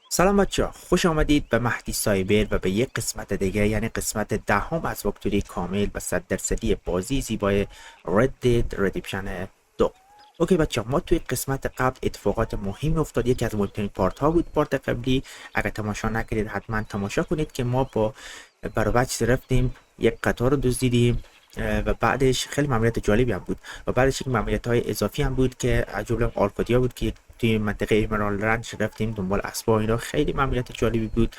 سلام بچه‌ها، خوش آمدید به مهدی سایبر و به یک قسمت دیگه، یعنی قسمت دهم از واکتروی کامل و 100% بازی زیبای ردیپشن 2. اوکی بچه‌ها، ما توی قسمت قبل اتفاقات مهم افتاد. یکی از مهمترین پارت ها بود پارت قبلی. اگر تماشا نکردید حتما تماشا کنید که ما با برابچ رفتیم یک قطار رو دزدیدیم و بعدش خیلی ماموریت جالبی هم بود و بعدش یک ماموریت های اضافی هم بود که از جمله آرکادیا بود که توی منطقه ایمرالد رنچ رفتیم دنبال اسبا. اینا خیلی ماموریت جالبی بود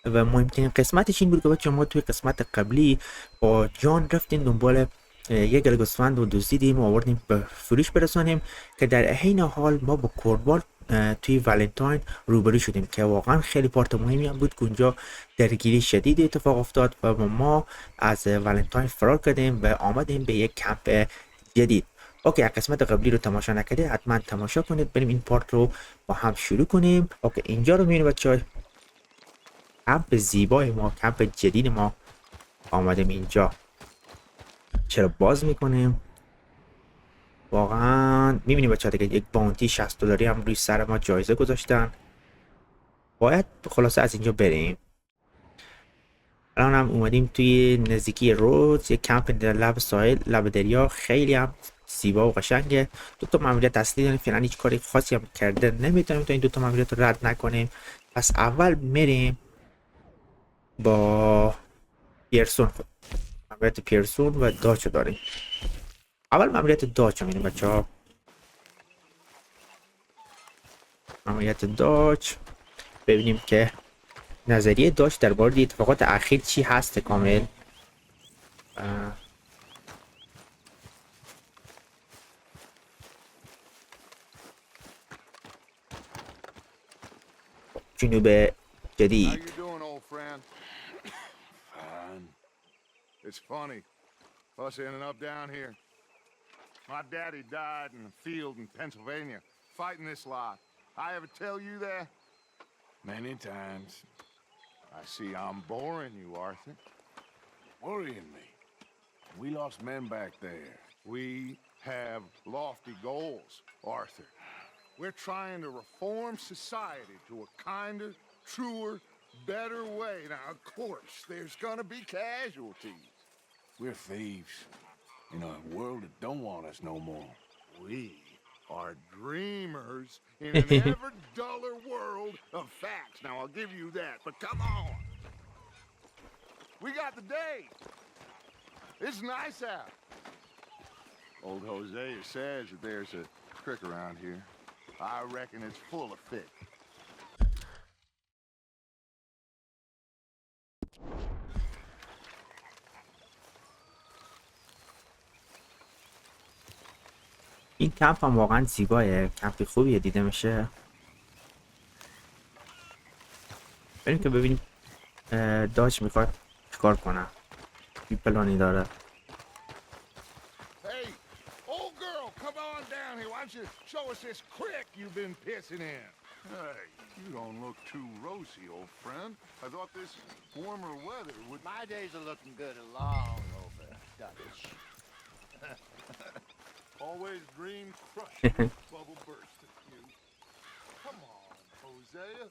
و مهمترین قسمتش این بود که بچه‌ها ما توی قسمت قبلی با جان رفتیم دنبال یک گوسفند رو دزدیدیم و آوردیم به فروش برسانیم که در عین حال ما با کورنوال توی ولنتاین روبرو شدیم که واقعا خیلی پارت مهمی هم بود که اونجا درگیری شدید اتفاق افتاد و ما از ولنتاین فرار کردیم و آمدیم به یک کمپ جدید. اوکی، قسمت قبلی رو تماشا نکردید حتما تماشا کنید. بریم این پارت رو با هم شروع کنیم. اوکی، اینجا رو میبینید بچه‌ها، کمپ زیبای ما، کمپ جدید ما. آمدیم اینجا. چرا باز میکنیم؟ واقعا میبینید بچه‌ها دیگه یک باونتی $60 هم روی سر ما جایزه گذاشتن. باید خلاصه از اینجا بریم. الان هم اومدیم توی نزدیکی رودز، یک کمپ در لب ساحل، لب دریا، خیلی هم زیبا و قشنگه. دو تا ماموریت اصلی داریم، فعلا هیچ کاری خاصی هم کردن نمیتونیم تا این دو تا ماموریت رو رد نکنیم. پس اول میریم با پیرسون. ماموریت پیرسون و داچ داریم. اول ماموریت داچ میریم بچه‌ها. ماموریت داچ، ببینیم که نظریه داچ درباره اتفاقات اخیر چی هست کامل. جنوب جدید. It's funny, us ending up down here. My daddy died in the field in Pennsylvania, fighting this lot. I ever tell you that? Many times. I see I'm boring you, Arthur. Worrying me. We lost men back there. We have lofty goals, Arthur. We're trying to reform society to a kinder, truer, better way. Now, of course, there's gonna be casualties. We're thieves in a world that don't want us no more. We are dreamers in an ever duller world of facts. Now, I'll give you that, but come on. We got the day. It's nice out. Old Hosea says that there's a creek around here. I reckon it's full of fish. این کمپ هم واقعا زیبایه، کمپی خوبیه، دیده میشه. بریم که ببینیم داچ میخواد چیکار کنه، چی پلانی داره. Hey, old girl, come on down here. Why don't you show us this creek you've been pissing in? Hey, you don't look too rosy, old friend. I thought this warmer weather would... My days are looking good along over Dutch. Always dream crushing bubble burst at you. Come on, Hosea.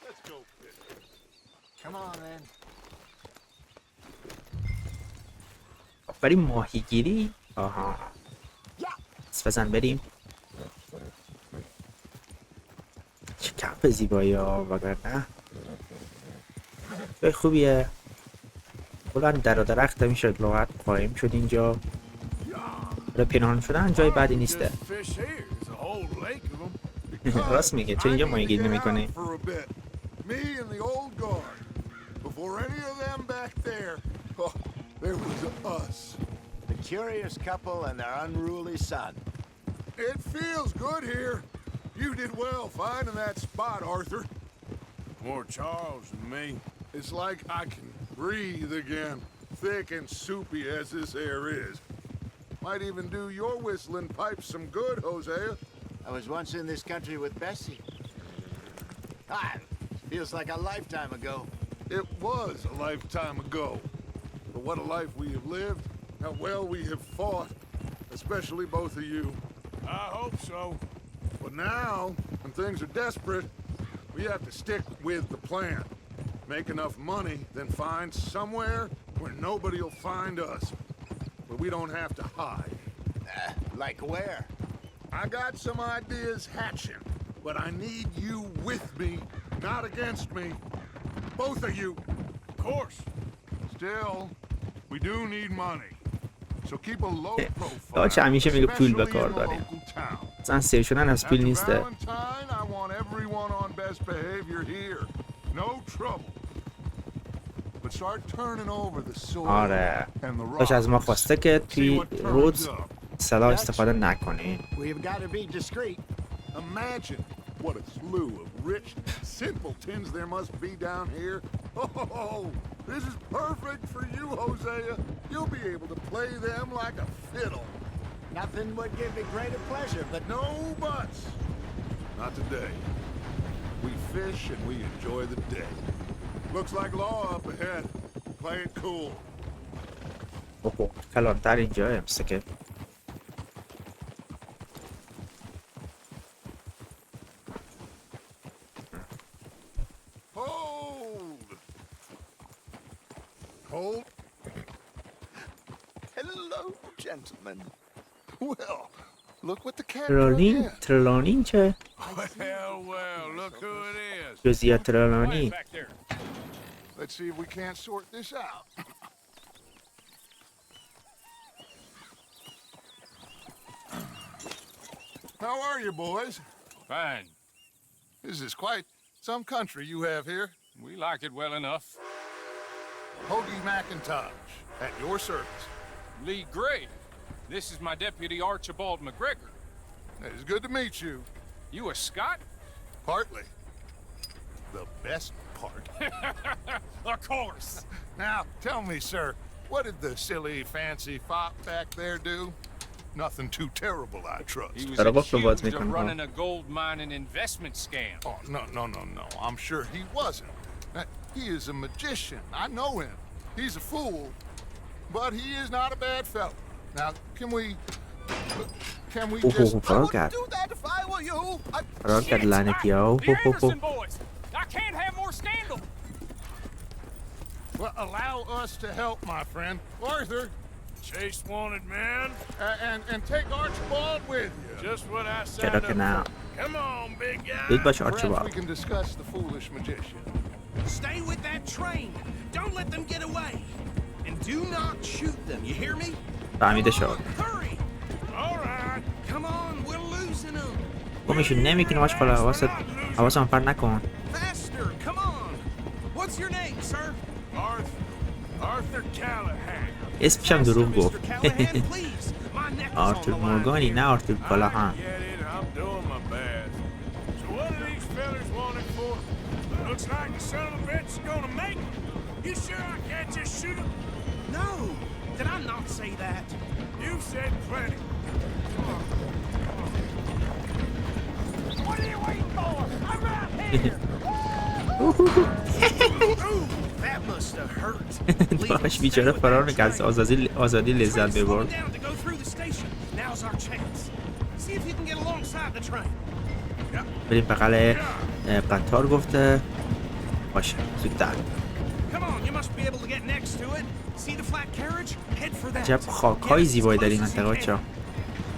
Let's go fishing. Come on then. بریم ماهیگیری. آها، بزن بریم. چه کمپ زیبایی ها، وگرنه جای خوبیه. بلند در و درخت میشه لغت قایم شد اینجا. برای پنهان شدن جای بدی نیسته. راست میگه، چرا اینجا ماهیگیری نمی‌کنی؟ The curious couple and their unruly son. It feels good here. You did well finding that spot, Arthur. More Charles than me. It's like I can breathe again, thick and soupy as this air is. Might even do your whistling pipes some good, Hosea. I was once in this country with Bessie. Ah, feels like a lifetime ago. It was a lifetime ago. But what a life we have lived, how well we have fought, especially both of you. I hope so. But now, when things are desperate, we have to stick with the plan. Make enough money, then find somewhere where nobody will find us. Where we don't have to hide. Like where? I got some ideas hatching, but I need you with me, not against me. Both of you. Of course. Still, we do need money. So keep a low profile. داچ همیشه میگه پول به کار especially in the داریم. local town. اصلا سیر شدن از پول After نیسته. Valentine, I want everyone on best behavior here. No trouble. But start turning over the soil آره. and the داچ از ما rocks. خواسته که See توی what turns رودز up. سلاح استفاده نکنی. We've got to be discreet. Imagine what a slew of rich simpletons there must be down here. Oh, this is perfect for you, Hosea. You'll be able to play them like a fiddle. Nothing would give me greater pleasure, but No buts. Not today. We fish and we enjoy the day. Looks like law up ahead. Play it cool. اوه کلانتر اینجا مثل که Hold. Hold. hello, gentlemen. Well, look what the cat ترولین ترولین چه؟ Well, look who it is. جزئیات ترولانی. Back there. Let's see if we can't sort this out. How are you, boys? Fine. This is quite some country you have here. We like it well enough. Hoagie McIntosh, at your service. Lee Gray. This is my deputy Archibald McGregor. It's good to meet you. You a Scot? Partly. The best part. Of course. Now, tell me, sir, what did the silly, fancy fop back there do? Nothing too terrible, I trust. He was Dara gofte باز accused of میکنم. running a gold mining investment scam. Oh, no. I'm sure he wasn't. He is a magician. I know him. He's a fool, but he is not a bad fellow. Now, can we just... فرار کرد. Do that if I were you. فرار کرد لعنتی ها. The Anderson boys. I can't have more scandal. Well, allow us to help, my friend. Arthur, Chase wanted man. and take Archibald with you. Just what I said. چرا که نه. Come on, big guy. زود باش Perhaps we آرچیبالد. can discuss the foolish magician. Stay with that train. Don't let them get away. And do not shoot them. You hear me? فهمیده شد. Hurry. All right. Come on. We're losing them. گمشون نمیکنه باش خلا حواسم پر نکن. Faster. Come on. What's your name, sir? Arthur Callahan. اسمش هم دروغ گفت. Mr. Callahan, please. My neck is on آرتور the line. مورگانی نه آرتور کالاهان. Get it. I'm doing my best. So what are these fellas wanted for? Looks like the son of a bitch is gonna make it. You sure I can't just shoot him? No. Did I not say that? You said plenty. What are you waiting for? I'm right here. Ooh, that must have hurt. داشت بیچاره فرار می‌کرد از آزادی لذت ببرد. Down to go through the station. Now's our chance. See if you can get alongside the train. بریم بغل قطار گفته. باشه زودتر. Come on, you must be able to get next to it. See the flat carriage? Head for that. عجب خاک‌های زیبایی در این منطقه بچه‌ها.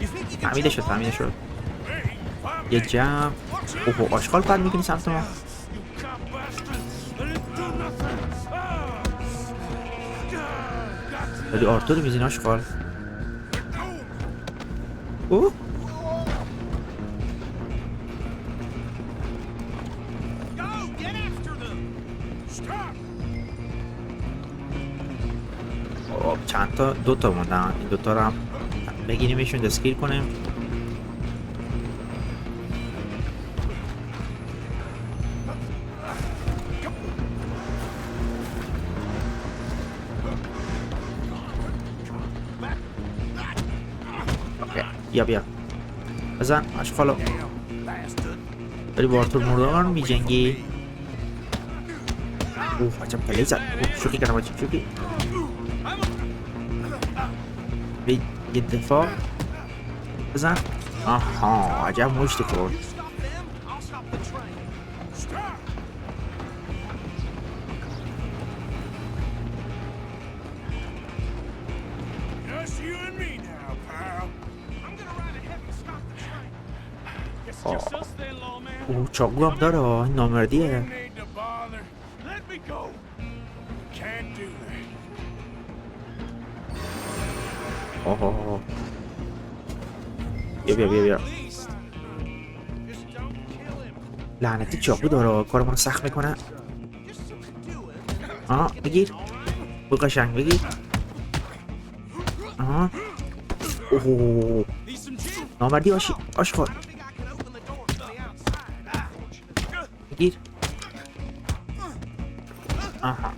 You think you can فهمیده jump شد on فهمیده that? شد. Hey, یه جمع. اوه آشغال پرد می‌کنی سمت ما. you cop bastards. I didn't do nothing. ولی آرتور میزین آشغال. اوه Go, get after them. Stop. چند تا دو تا موندن. این دوتا رو هم بگیریمشون دستگیر کنیم. بیا بزن اشغالو. داری با آرتور مورگان میجنگی. اوه عجب پلی زد. شوخی کردم آجی شوخی. یه دفاع بزن. آها عجب مشتی خورد. You stop them, I'll stop the train. Stop! Just you and me now, pal. I'm gonna ride ahead and stop the train. It's just us then, lawman. اوه چاقو هم داره این نامردیه. Need to bother. Let me go. Can't do that. آها بیا At least. Just don't kill him. لعنتی چاقو داره کارمون سخت میکنه. Just subdue him. آها بگیر بو قشنگ بگیر. آها اوه Need some gin? نامردی آشغال I don't think I can open the door from the outside. بگیر. آها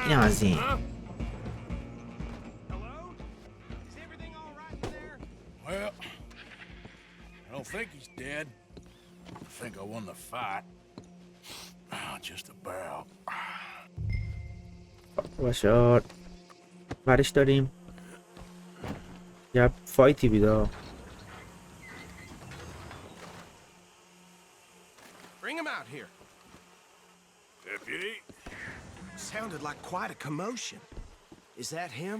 اینم از این. Hello? Is everything all right in there? Well, I don't think he's dead. I think I won the fight. Just about. باشد برش داریم یه فایتی بیدا. Bring him out here. Deputy, Sounded like quite a commotion. Is that him?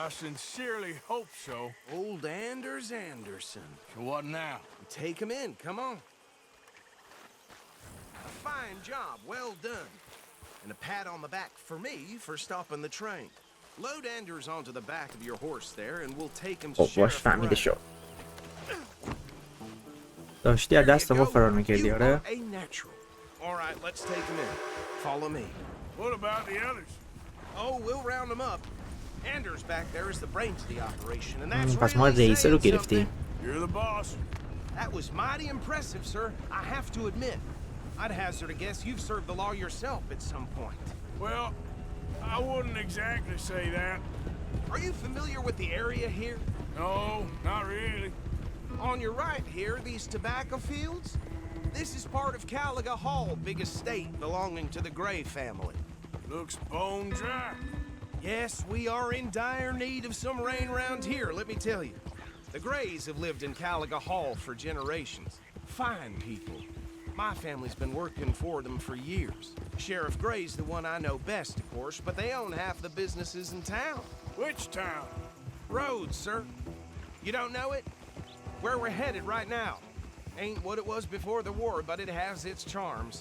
I sincerely hope so. Old Anders Anderson. So what now? Take him in, come on. A fine job, well done. And a pat on the back for me for stopping the train. Load Anders onto the back of your horse there and we'll take him to خب باش Sheriff فهمیده Rhodes. شد. داشتی از دست ما فرار میکردی You آره؟ are a natural. All right, let's take him in. Follow me. What about the others? Oh, we'll round them up. Anders back there is the brains of the operation, and that's پس ما really رئیسه رو saying گرفتیم. something. You're the boss. That was mighty impressive, sir. I have to admit. I'd hazard a guess you've served the law yourself at some point. Well, I wouldn't exactly say that. Are you familiar with the area here? No, not really. On your right here, these tobacco fields? This is part of Caliga Hall, big estate belonging to the Gray family. Looks bone dry. Yes, we are in dire need of some rain around here, let me tell you. The Grays have lived in Caliga Hall for generations. Fine people. My family's been working for them for years. Sheriff Gray's the one I know best, of course, but they own half the businesses in town. Which town? Rhodes, sir. You don't know it? Where we're headed right now. Ain't what it was before the war, but it has its charms.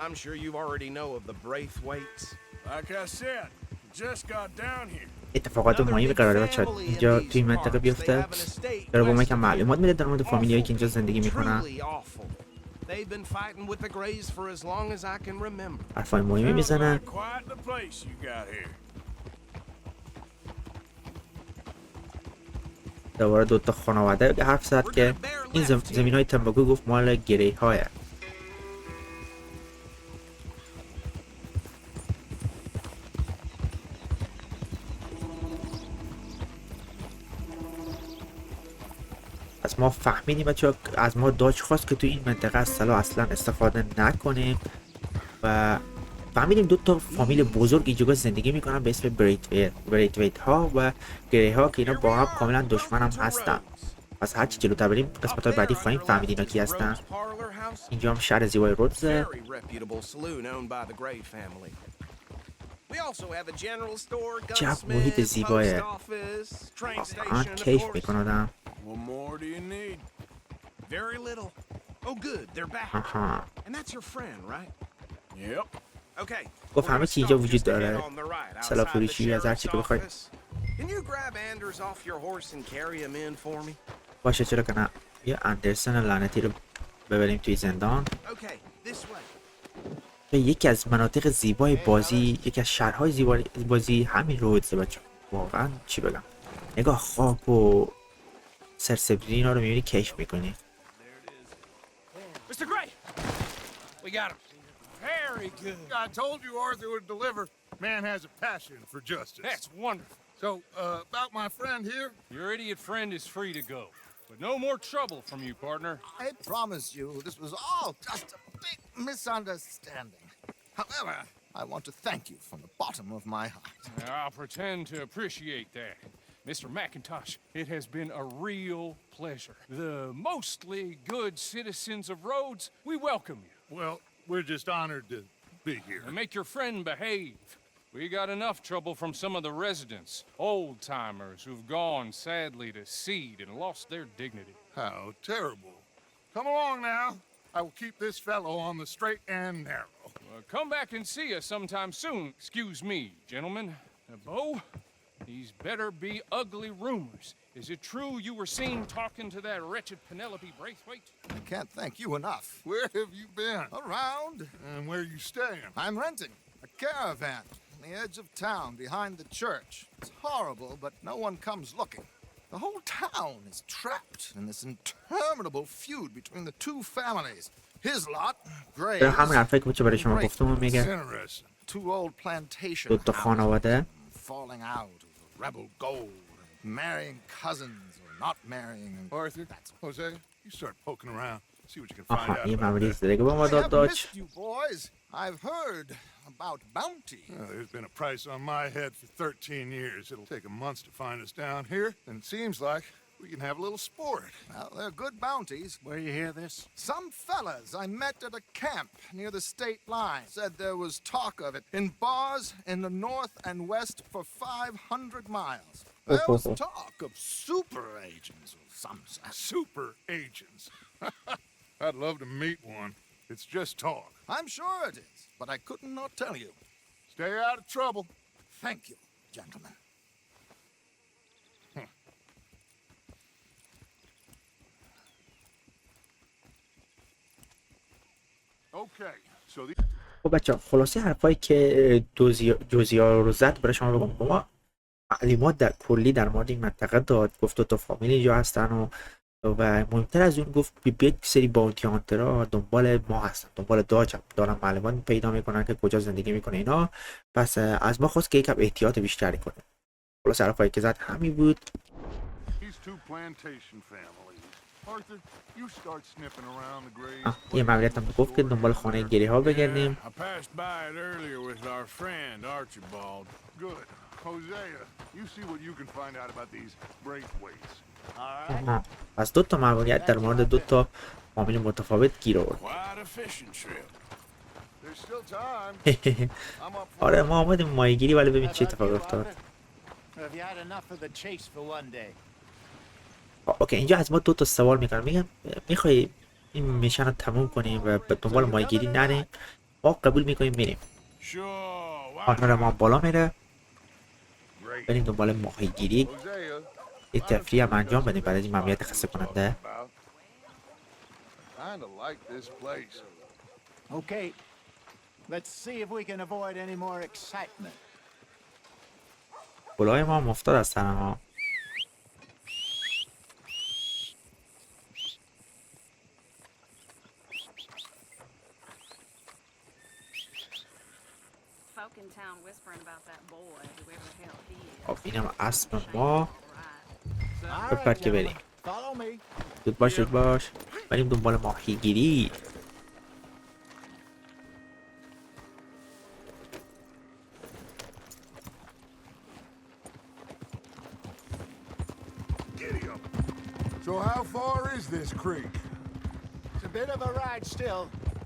I'm sure you already know of the Braithwaites. Like I said, just got down here. اتفاقات مهمی قراره بچه اینجا توی این منطقه بیفته. داره با ما یکم معلومات میده در مورد فامیلیایی که اینجا زندگی میکنن. They've been fighting with the Grays for as long as I can remember. حرفای مهمی میزنن. Quite the place you got here. دوباره دوتا خانواده حرف زد که این زمین های تنباکو گفت مال گری های. از ما فهمیدیم بچه از ما داج خواست که تو این منطقه از سلاح اصلا استفاده نکنیم و فهمیدیم دو تا فامیل بزرگ اینجا زندگی میکنن به اسم بریتویت ها و گری ها که اینا با هم کاملا دشمن هم هستن. پس هرچی جلوتر بریم قسمت های بعدی خواهیم فهمید اینا کی هستن. اینجا هم شهر زیبای رودزه. چه محیط زیبایه. آن کیف میکنه آدم. What more do you need? Very little. Oh good, they're back. آها. And that's your friend, right? Yep. Okay. گفت همه چی اینجا وجود داره. سلاح فروشی از هر چی که بخواید. Can you grab Anders off your horse and carry him in for me? باشه چرا که نه. یه اندرسن لعنتی رو ببریم توی زندان. Okay, this way. یکی از مناطق زیبای بازی، یکی از شهرهای زیبای بازی همین رودزه بچه. واقعا چی بگم. نگاه خاک و سرسبزی اینا رو میبینی کیف میکنی. Mr. Gray! We got him. Very good. I told you Arthur would deliver. Man has a passion for justice. That's wonderful. So, about my friend here? Your idiot friend is free to go. But no more trouble from you, partner. I promise you this was all just a big misunderstanding. However, I want to thank you from the bottom of my heart. I'll pretend to appreciate that. Mr. McIntosh, it has been a real pleasure. The mostly good citizens of Rhodes, we welcome you. Well, we're just honored to be here. And make your friend behave. We got enough trouble from some of the residents, old-timers who've gone sadly to seed and lost their dignity. How terrible. Come along now. I will keep this fellow on the straight and narrow. Come back and see us sometime soon. Excuse me, gentlemen. Bo, these better be ugly rumors. Is it true you were seen talking to that wretched Penelope Braithwaite? I can't thank you enough. Where have you been? Around. And where are you staying? I'm renting a caravan on the edge of town behind the church. It's horrible, but no one comes looking. The whole town is trapped in this interminable feud between the two families. His lot, Graves, همین حرفایی که برای شما گفتم رو میگه. Interesting. two old plantation دو تا خانواده falling out of rebel gold, and marrying cousins or not marrying. And Arthur, that's Hosea, you start poking around. See what you can find آها out این about ماموریت that. دیگه با ما I داد have داج. missed you boys. I've heard about bounty. There's been a price on my head for 13 years. It'll take a month to find us down here, and it seems like we can have a little sport. Well, they're good bounties. Where you hear this? Some fellas I met at a camp near the state line said there was talk of it in bars in the north and west for 500 miles. There was talk of super agents or some such. Super agents. I'd love to meet one. It's just talk. I'm sure it is, but I couldn't not tell you. Stay out of trouble. Thank you, gentlemen. Okay, so the خب بچه خلاصه حرفایی که جزیا رو زد برای شما بگم. ما معلومات در کلی در مورد این منطقه داد، گفت دو تا فامیل اینجا هستن و مهمتر از اون گفت بیاید سری باونتی هانترها دنبال ما هستن، دنبال داج دارن، معلومات پیدا میکنن که کجا زندگی میکنه اینا. پس از ما خواست که یکم احتیاط بیشتری کنه. خلاصه حرفایی که زد همین بود. these two plantation families. Arthur, you start sniffing around the graves. یه ماموریت هم گفت که دنبال خانه گری ها بگردیم. I passed by it earlier with our friend Archibald. Good. Hosea, you see what you can find out about these Braithwaites. آها. پس دو تا ماموریت در مورد دو تا فامیل متفاوت گیر آورد. Quite a fishing trip. There's still time. I'm up for آره ما آمدیم ماهیگیری ولی ببین چه اتفاقی افتاد. Have you had enough of the chase for one day? اوکی اینجا از ما دو تا سوال میکنم، میگم میخوای این میشن رو تموم کنیم و به دنبال ماهیگیری نریم؟ ما قبول میکنیم میریم. Sure. Why آنها ما بالا میره great. بریم دنبال ماهیگیری، Hosea, یه تفریح هم انجام بدیم بعد از این ماموریت خسته کننده. Kinda like this place. Okay. Let's see if we can avoid any more excitement. گلای ما هم افتاد از سر ما. Folk in town whispering about that boy, whoever the hell he is. خب اینم اسب ما. Right. All بپر right, که بریم. gentlemen. Follow me. زود باش زود باش بریم دنبال ماهیگیری. Giddy up. So how far is this creek? It's a bit of a ride still,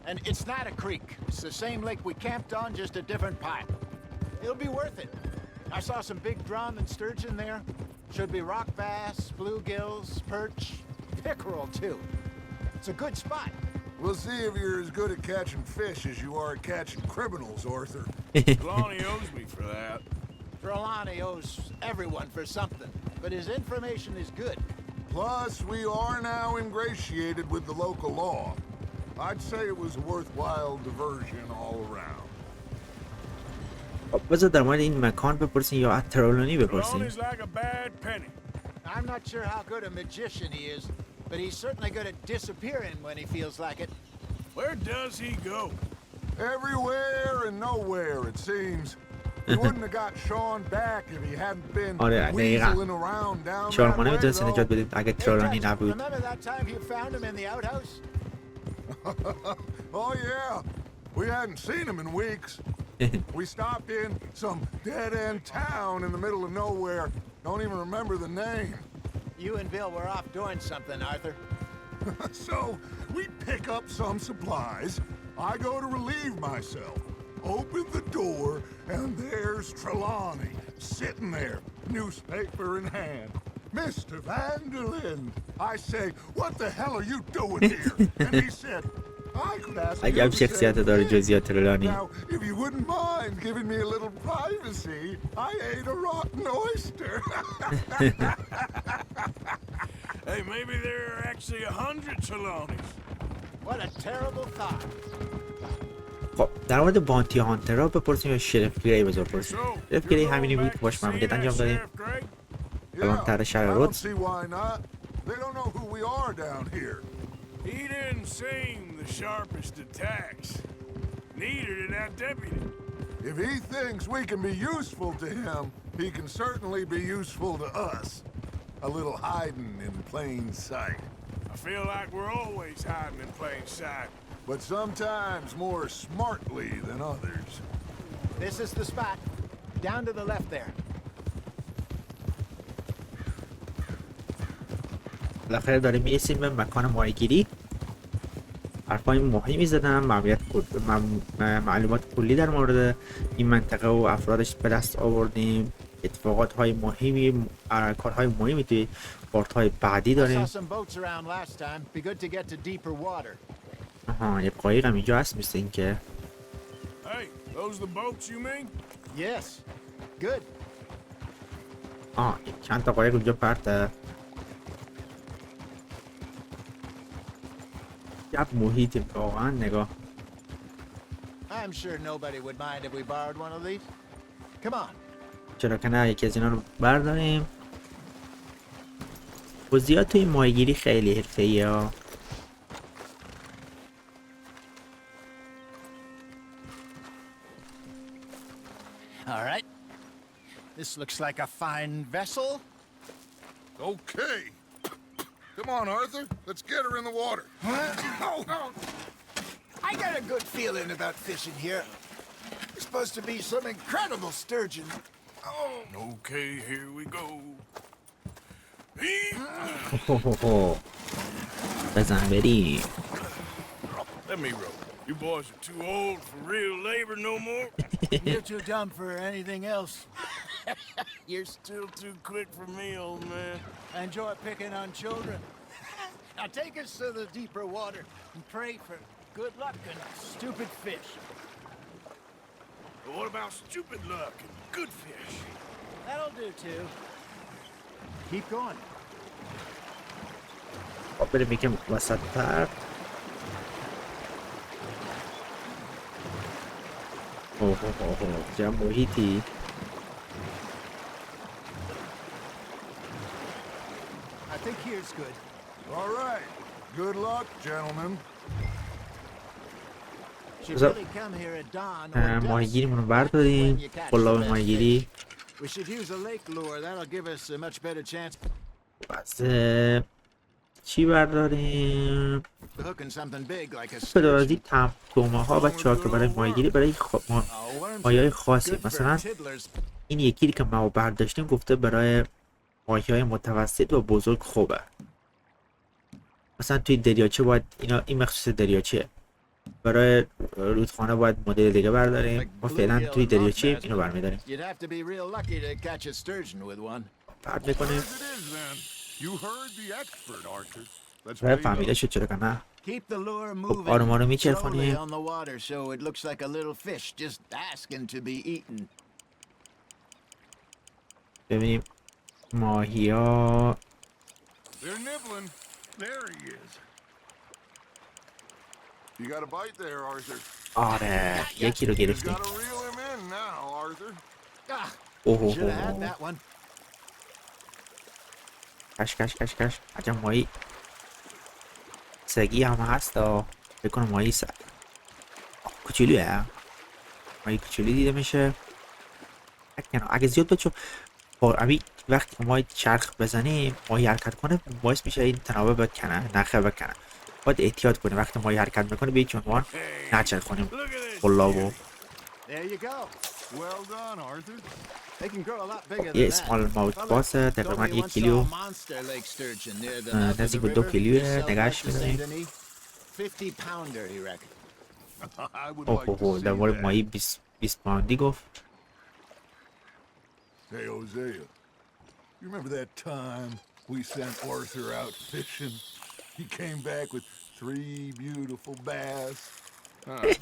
and it's not a creek. It's the same lake we camped on, just a different part. It'll be worth it. I saw some big drum and sturgeon there. Should be rock bass, bluegills, perch, pickerel too. It's a good spot. We'll see if you're as good at catching fish as you are at catching criminals, Arthur. Lonnie owes me for that. Trelawney owes everyone for something, but his information is good. Plus, we are now ingratiated with the local law. I'd say it was a worthwhile diversion all around. خب بذار در مورد این مکان بپرسین یا از ترولانی بپرسین. Lonnie's like a bad penny. I'm not sure how good a magician he is, but he's certainly good at disappearing when he feels like it. Where does he go? Everywhere and nowhere, it seems. He wouldn't have got Sean back if he hadn't been آره دقیقا. weaseling around down شما that way, نمیتونست نجات though. بدید اگه Hey, ترولانی Dutch, نبود. remember that time you found him in the outhouse? Oh, yeah. We hadn't seen him in weeks. We stopped in some dead-end town in the middle of nowhere, Don't even remember the name. You and Bill were off doing something, Arthur. So, we pick up some supplies. I go to relieve myself. Open the door, and there's Trelawney, sitting there, newspaper in hand. Mr. Vanderlyn. I say, what the hell are you doing here? And he said, I could ask you عجب the شخصیت same داره thing. جزئیات ترلانی. Now, if you wouldn't mind giving me a little privacy, I ate a rotten oyster. Hey, maybe there are actually 100 Trelawneys. What a terrible thought. خب در مورد بانتی هانترها بپرسیم یا شرف گری بذار پرسیم. So, شرف you're گری going همینی بود back که to باش see ماموریت that انجام دادیم. Sheriff Gray? کلانتر I شهر don't رودز. see why not. They don't know who we are down here. He didn't seem the sharpest of tacks. Neither did that deputy. If he thinks we can be useful to him, he can certainly be useful to us. A little hiding in plain sight. I feel like we're always hiding in plain sight. But sometimes more smartly than others. This is the spot. Down to the left there. بالاخره داریم میرسیم به مکان ماهیگیری. حرفای مهمی زدم، معلومات کلی در مورد این منطقه و افرادش به دست آوردیم. اتفاقات های مهمی، کارهای مهمی توی پارت های بعدی I saw داریم. some boats around last time. Be good to get to deeper water. آها یه قایق هم اینجا هست مثل این که. Hey, those the boats you mean? Yes. Good. چند تا قایق اونجا پرته. یه محیط واقعا نگاه. I'm sure nobody would mind if we borrowed one of these. Come on. چرا که نه، یکی از اینا رو برداریم. توضیحات توی ماهیگیری خیلی حرفه‌ایه ها. All right. This looks like a fine vessel. Okay. Come on, Arthur. Let's get her in the water. Oh. I got a good feeling about fishing here. There's supposed to be some incredible sturgeon. Oh. Okay, here we go. بزن بریم. Let me row. You boys are too old for real labor no more. You're too dumb for anything else. You're still too quick for me, old man. I enjoy picking on children. Now take us to the deeper water and pray for good luck and stupid fish. But what about stupid luck and good fish? That'll do too. Keep going. بریم یکم وسط تر. چه محیطی. I think here's good. All right. Good luck, gentlemen. Should So- really come here at dawn or dusk. ماهیگیریمون رو برداریم. When you catch قلاب the best ماهیگیری. fish. We should use a lake lure. That'll give us a much better chance بس چی برداریم؟ of hooking something big like a بدازی تومه ها و چاکر برای ماهیگیری برای ماهی‌های خاصی. Good for مثلا tiddlers. این یکی که ما برداشتیم گفته برای ماهی‌های متوسط و بزرگ خوبه. مثلا توی دریاچه باید این مخصوص دریاچه. برای رودخانه باید مدل دیگه برداریم. ما فعلا توی دریاچه اینو برمی‌داریم. You'd have to be real lucky to catch a sturgeon with one. پرد می‌کنیم. As it is, then. You heard the expert, Arthur. Let's برای pay فهمیده up. شد چرا که نه. Keep the lure moving آروم آروم slowly میچرخونیم. on the water so it looks like a little fish just asking to be eaten. ببینیم ماهی‌ها. They're nibbling. There he is. You got a bite there, Arthur. آره یکی رو You گرفتیم. gotta reel him in now, Arthur. Ah, اوه should have had that one. کش عجب ماهی سگی هم هست فکر کنم ماهی کوچولوه. ماهی کوچولی دیده میشه. اگه زیاد بچه امی وقتی ما چرخ بزنیم ماهی حرکت کنه باعث میشه این تنابه بکنه، نخه بکنه. باید احتیاط کنیم وقتی ماهی حرکت میکنه به هیچ عنوان نچرخونیم قلابو. There you go. Well done, Arthur. They can grow a lot bigger یه than that. اسمال ماوت Fellas, باسه told تقریبا me he 1 once کیلو saw a monster lake sturgeon near the mouth of the نزدیک به 2 river. کیلوه He sells نگهش that to Saint می‌داریم. Denis. 50 pounder, he reckon. I would اوه like to اوه see در مورد that. ماهی 20 پوندی گفت. Hey, Hosea, you remember that time we sent Arthur out fishing? He came back with 3 beautiful bass.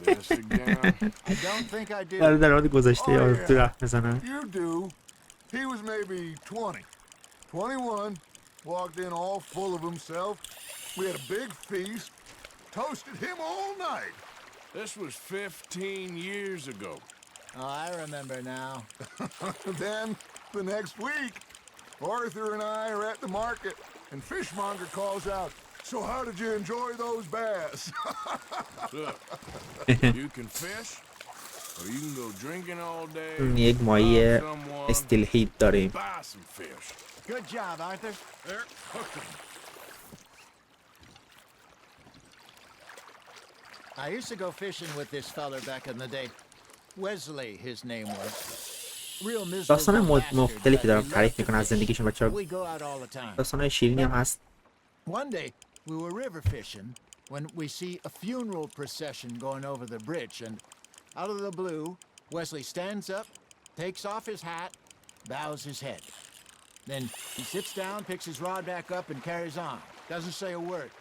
This again. I don't think I do. در مورد گذشته Oh, آرتور yeah. حرف میزنن. You do. He was maybe 20, 21, walked in all full of himself. We had a big feast, toasted him all night. This was 15 years ago. Oh, I remember now. Then, the next week, Arthur and I are at the market, and Fishmonger calls out, "So how did you enjoy those bass?" Look, you can fish, or you can go drinking all day. یک ماهی rob someone, استیل هیت داریم. buy some fish. Good job, Arthur. There, hooked him. I used to go fishing with this feller back in the day. Wesley, his name was. Real داستان miserable bastard, مختلفی but he دارم loved تعریف to میکنن از fish. زندگیشون بچه‌ها. We go out all the time. داستان‌های شیرینی هم هست. One day, we were river fishing when we see a funeral procession going over the bridge, and out of the blue, Wesley stands up, takes off his hat, bows his head. Then he sits down, picks his rod back up, and carries on. Doesn't say a word.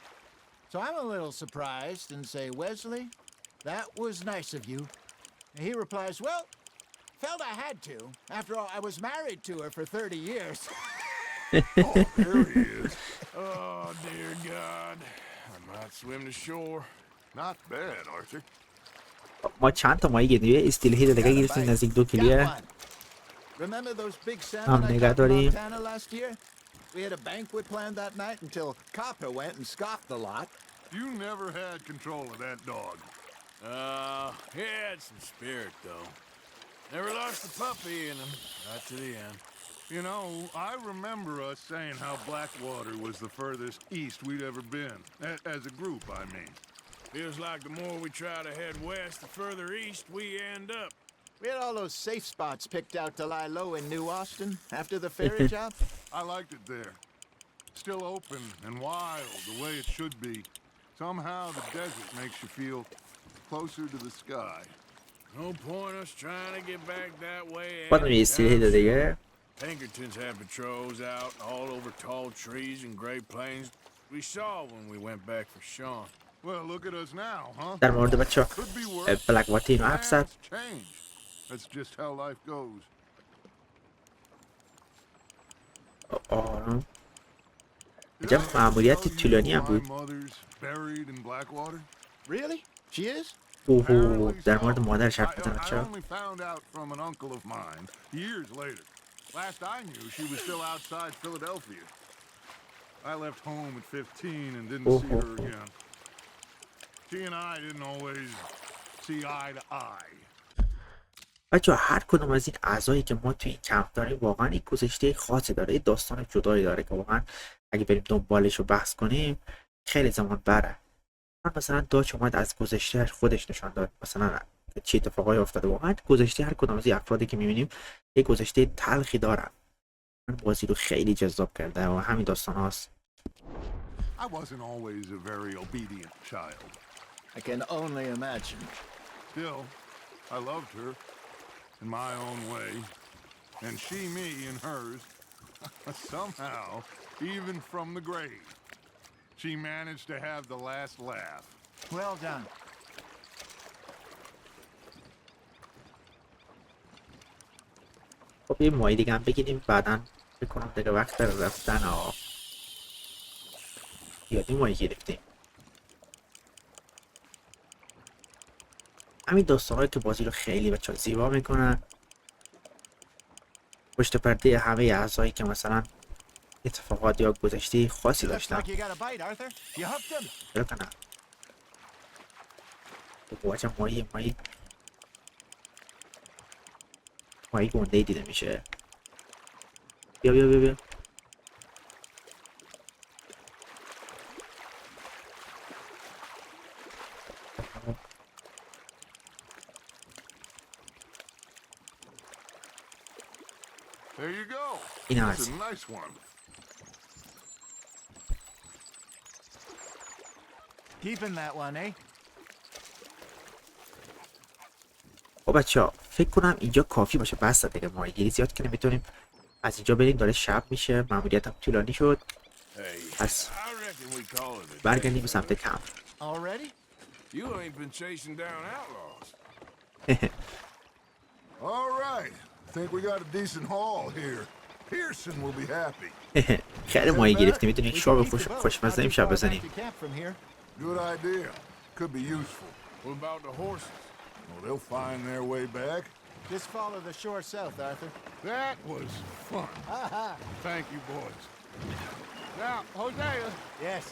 So I'm a little surprised and say, "Wesley, that was nice of you." And he replies, "Well, felt I had to. After all, I was married to her for 30 years." Oh, there he is. Oh, dear God. I might swim to shore. Not bad, Arthur. ما چند تا ماهی گرفتیم. استیل هیت دیگه گرفتیم نزدیک 2 کیلوه. Got one. Remember those big salmon هم I نگه caught in داریم. Montana last year? We had a banquet planned that night until Copper went and scoffed the lot. You never had control of that dog. He had some spirit, though. Never lost the puppy in him, right to the end. You know, I remember us saying how Blackwater was the furthest east we'd ever been. As a group, I mean. Feels like the more we try to head west, the further east we end up. We had all those safe spots picked out to lie low in New Austin after the ferry job. I liked it there. Still open and wild, the way it should be. Somehow the desert makes you feel closer to the sky. No point us trying to get back that way. خودم یه استیل هیت دیگه. Pinkertons had patrols out all over tall trees and Great Plains. We saw when we went back for Sean. Well, look at us now, huh? در مورد بچه‌ها Could be worse. بلک واتی اینو حرف زد. Plans change. That's just how life goes. آرام. اینجا ماموریت طولانی هم بود. My mother's buried in Blackwater. Really? She is? اوه در مورد مادرش حرف I میزنه بچه‌ها. only found out from an uncle of mine years later. Last I knew, she was still outside Philadelphia. I left home at 15 and didn't see her again. She and I didn't always see eye to eye. بچه‌ها هر کدوم از این اعضایی که ما توی این کمپ داریم واقعا یک گذشته خاصی داره، یه داستان جدایی داره که واقعا اگه بریم دنبالش رو بحث کنیم خیلی زمان بره. مثلا داچ اومد از گذشته خودش نشان داد، مثلا چه اتفاقایی افتاده. واقعا گذشته هر کدوم از این افرادی که می‌بینیم یه گذشته تلخی دارن. من بازی رو خیلی جذاب کرده و همین داستان هاست. I wasn't always a very obedient child. I can only imagine. Still, I loved her in my own way, and she me in hers. Somehow, even from the grave, she managed to have the last laugh. Well done. خب یه ماهی دیگه هم بگیریم بعداً بکنم دیگه وقت داره رفتن ها. یادی ماهی گرفتیم. همین داستانهایی که بازی رو خیلی بچه‌ها زیبا میکنن. پشت پرده همه اعضایی که مثلا اتفاقات یا گذشته خاصی Looks داشتن. like you got a bite, Arthur. You hooked him. چرا کنم؟ واجه ماهی گنده‌ای دیده میشه. بیا بیا بیا بیا. There you go. این هم That's از a این. nice one. Keeping that one, eh? خب بچه‌ها فکر کنم اینجا کافی باشه، بس دیگه ماهیگیری زیاد که نمیتونیم از اینجا بریم، داره شب میشه، ماموریت هم طولانی شد. Hey, پس I reckon we call it a day. برگردیم به سمت کمپ. Already? You ain't been chasing down outlaws. All right. Think we got a decent haul here. Pearson will be happy. خیلی ماهی گرفتیم، میتونیم We شور can به keep the boat. خوشمزه Not این too شب far back بزنیم. to camp from here. Good idea. Could be useful. What about the horses? Well, they'll find their way back. Just follow the shore south, Arthur. That was fun. Thank you, boys. Now, Hosea, Yes.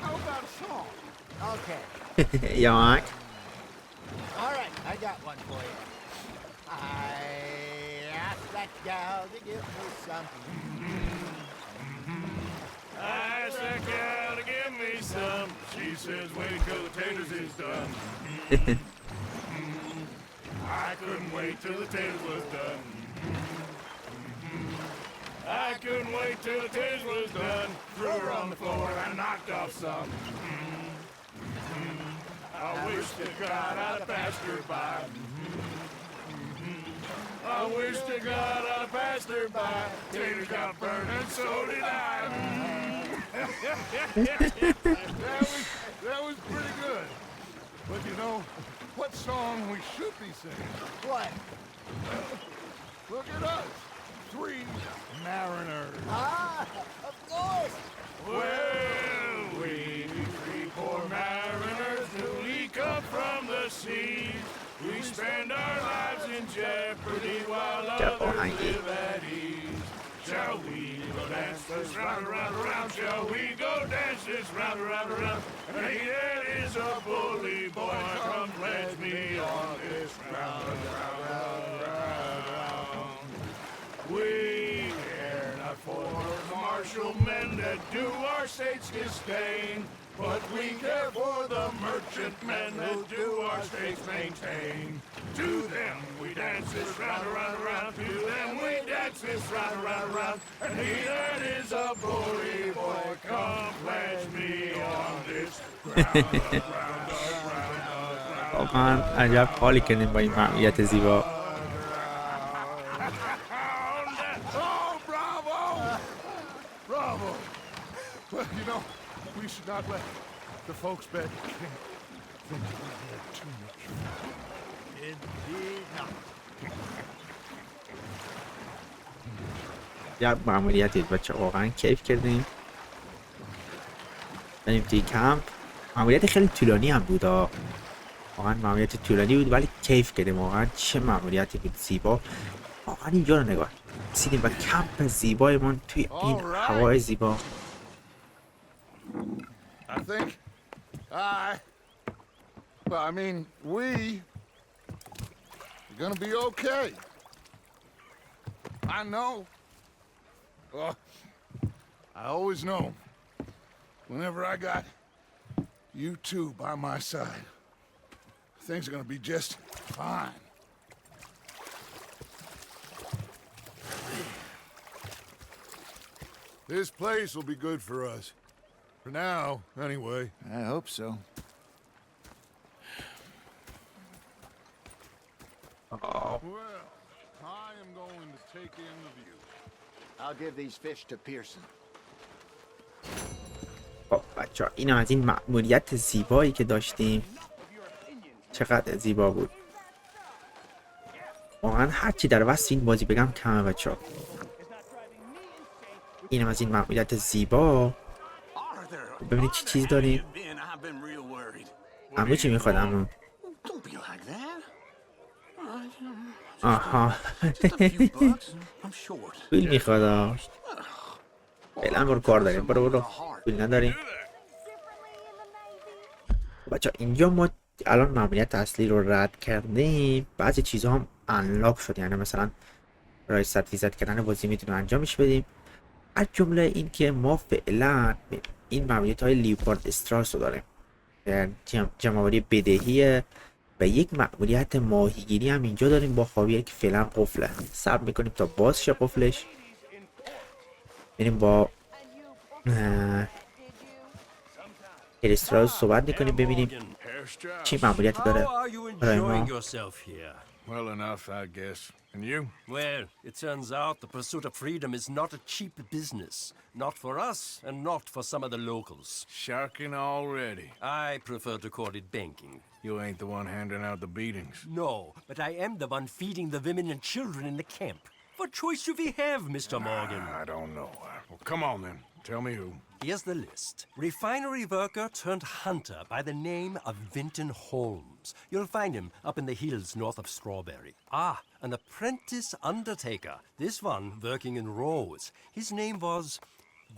how about a song? Okay. یاک All right, I got one for you. I asked that gal to give me something. I asked that gal to give me some. She says, wait till the taters is done. I couldn't wait till the taters was done. I couldn't wait till the taters was done. Threw her on the floor and knocked off some. I wish to God I'd have passed her by. I wish to God I'd have passed her by. Taters got burned and so did I. That was pretty good. But you know, what song we should be singing? What? Look at us. 3 mariners. Ah, of course. Well, we three poor mariners newly come from the seas. We spend our lives in jeopardy while others live at ease. Shall we go dance this round, around, around? Shall we go dance this round, around, around? Hey, there is a bully boy, come pledge me on this round, round, round, round. We care not for the martial men that do our states disdain, but we care for the merchant men that do our states maintain. To them we dance this round, around, around. To them we dance this round, around, around. And he that is a bully boy, come pledge me on this ground, around, around, around. واقعا عجب حالی کردیم با این ماموریت زیبا. Oh, bravo! Bravo! Well, you know, we should not let the folks back at camp think we had too much fun. Indeed not. یا ماموریتی بچه واقعا کیف کردیم. بریم توی کمپ. ماموریت خیلی طولانی هم بود، واقعا ماموریت طولانی بود ولی کیف کردیم. واقعا چه ماموریتی بود زیبا. واقعا اینجا رو نگاه، رسیدیم به کمپ زیبایمون توی این هوای زیبا. I think well, I mean, we're gonna be okay. I know. Well, I always know. Whenever I got you two by my side, things are gonna be just fine. This place will be good for us. For now, anyway. I hope so. Well, I am going to take in the view. I'll give these fish to Pearson. خب بچه ها این از این مأموریت زیبایی که داشتیم. چقدر زیبا بود. واقعا هرچی در وصف این بازی بگم کمه بچه ها. این از این مأموریت زیبا. ببینید چی چیز داریم. عمو چی میخواد عمو؟ آها پول میخواد. فعلا برو کار داریم، برو پول نداریم. بچه اینجا ما الان ماموریت اصلی رو رد کردیم، بعضی چیزها هم انلاک شد، یعنی مثلا رای 100% کردن بازی میتونیم انجامش بدیم. از جمله این که ما فعلا این ماموریت های لیوپارد استراس رو داریم، جمع‌آوری بدهی و یک مأموریت ماهیگیری هم اینجا داریم با خاویر که فعلا قفله. صبر میکنیم تا باز شه قفلش. میریم با هر استراوس صحبت میکنیم ببینیم Herr Strauss. چی مأموریتی داره How are you برای enjoying ما. yourself here? Well enough, I guess. And you? Well, it turns out the pursuit of freedom is not a cheap business. Not for us, and not for some of the locals. Sharking already. I prefer to call it banking. You ain't the one handing out the beatings. No, but I am the one feeding the women and children in the camp. What choice do we have, Mr. Morgan? I don't know. Well, come on then. Tell me who. Here's the list. Refinery worker turned hunter by the name of Vinton Holmes. You'll find him up in the hills north of Strawberry. Ah, an apprentice undertaker. This one working in Rhodes. His name was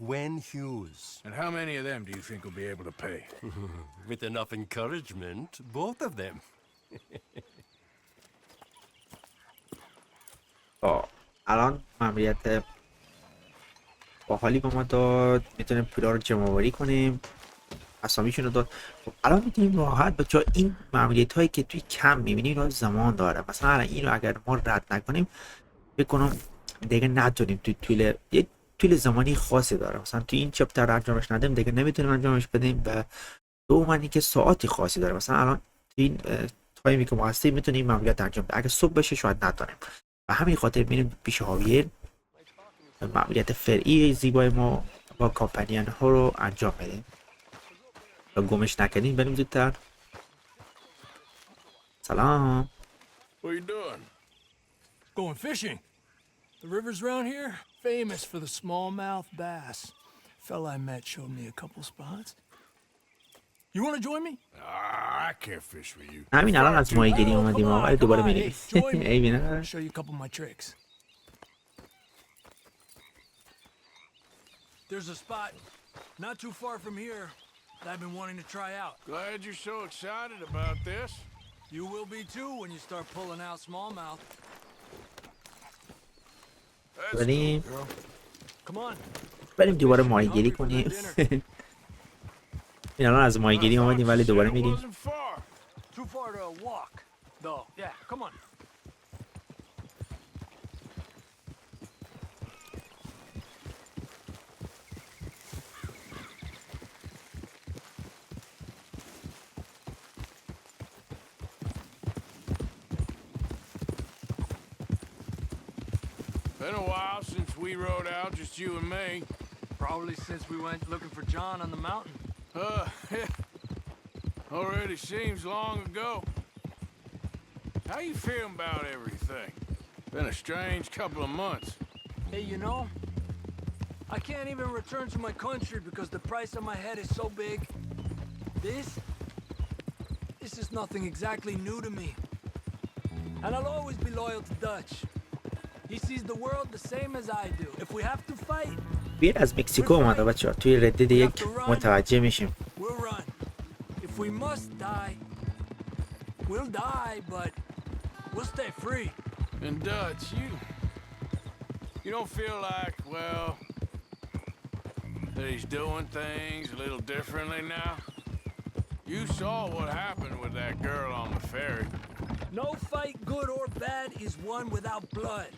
Gwen Hughes. And how many of them do you think will be able to pay? With enough encouragement, both of them. الان مأموریت باحالی با ما داد. میتونیم پولا رو جمع آوری کنیم، اسامیشون رو داد. خب الان میتونیم راحت بچه‌ها این مأموریت هایی که توی کم میبینیم اینا زمان داره. مثلا الان اینو اگر ما رد نکنیم فکر کنم دیگه نتونیم توی طول زمانی خاصی داره. مثلا توی این چپتر انجامش ندیم دیگه نمیتونیم انجامش بدیم. و دومانی که ساعتی خاصی داره. مثلا الان توی این تایمی که ما هستیم میتونیم مأموریت انجام بدیم. اگه صبح بشه شاید نتونیم. و همین خاطر میریم پیش هاویر ماموریت فرعی زیبای ما با کامپانیان ها رو انجام بدیم و گمش نکنیم. بریم زودتر. سلام. What are you doing? Going fishing. The rivers around here, famous for the smallmouth bass. Fella I met showed me a couple spots. You want to join me? I can't fish with you. همین الان از ماهیگیری اومدیم Come on, ولی دوباره come on, میریم. hey, join me. ای I'll بینه. show you a couple of my tricks. There's a spot not too far from here that I've been wanting to try out. Glad you're so excited about this. You will be too when you start pulling out smallmouth. بریم. Come on. بریم دوباره ماهیگیری کنیم. این الان از ماهیگیری اومدیم ولی دوباره میریم. Wasn't far. Too far to walk, though. Yeah, come on. Been a while since we rode out, just you and me. Probably since we went looking for John on the mountain. Already seems long ago. How you feeling about everything? Been a strange couple of months. Hey, you know, I can't even return to my country because the price on my head is so big. This is nothing exactly new to me. And I'll always be loyal to Dutch. He sees the world the same as I do. If we have to fight, بیر از مکزیکو اومده بچه ها. توی ردید یک متوجه میشیم. we'll run. If we must die, we'll die, but we'll stay free. And Dutch, you don't feel like, well, that he's doing things a little differently now? You saw what happened with that girl on the ferry. No fight, good or bad, is won without blood.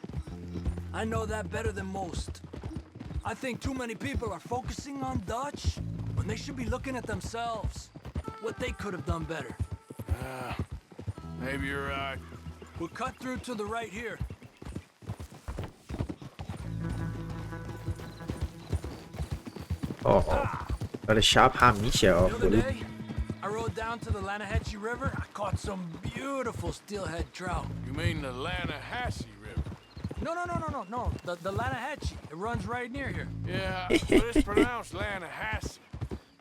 I know that better than most. I think too many people are focusing on Dutch when they should be looking at themselves. What they could have done better. Maybe you're right. We'll cut through to the right here. داره شب هم میشه. The other day, I rode down to the Lanahatchee River. I caught some beautiful steelhead trout. You mean the Lanahatchee River? No. The Lanahatchee. It runs right near here. Yeah, but it's pronounced Lanahatchee.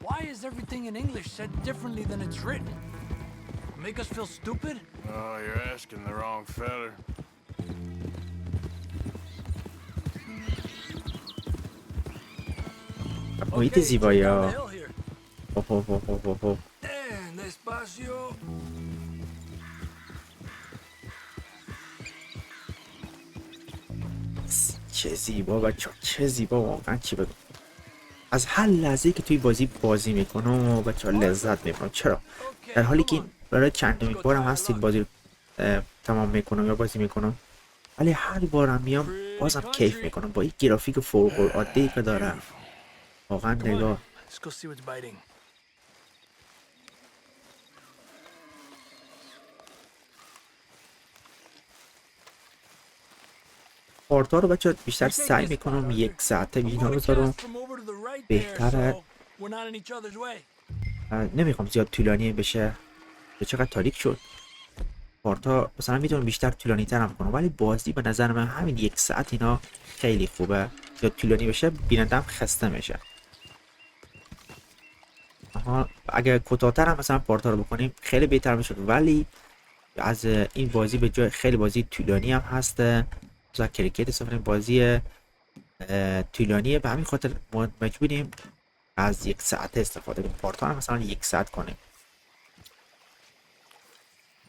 Why is everything in English said differently than it's written? Make us feel stupid? Oh, you're asking the wrong feller. محیط زیبایی check out ها. the hill here. And despacio. چه زیبا بچه ها. چه زیبا واقعا. چی بگم. از هر لحظه که توی بازی میکنم بچه ها لذت میبرم. چرا؟ در حالی که این برای چندمین بارم هستید بازی رو تمام میکنم یا بازی میکنم، ولی هر بارم میام بازم کیف میکنم با این گرافیک فوق العاده که داره. واقعا نگاه Let's go see what's biting. پارتا رو بچه بیشتر سعی میکنم 1 ساعته اینا بذارم، بهتره. نمیخوام زیاد طولانی بشه. به چقدر تاریک شد. پارتا مثلا میتونم بیشتر طولانی ترم کنم، ولی بازی به نظر من همین 1 ساعت اینا خیلی خوبه. یا طولانی بشه بینندم خسته میشه. اگه کوتاه‌تر هم مثلا پارتا رو بکنیم خیلی بهتر میشد، ولی از این بازی به جای خیلی بازی طولانی هم هست. مثلا کریکت استفاده بازی طولانیه، به همین خاطر ما مجبوریم از 1 ساعت استفاده کنیم. پارتا هم مثلا 1 ساعت کنیم.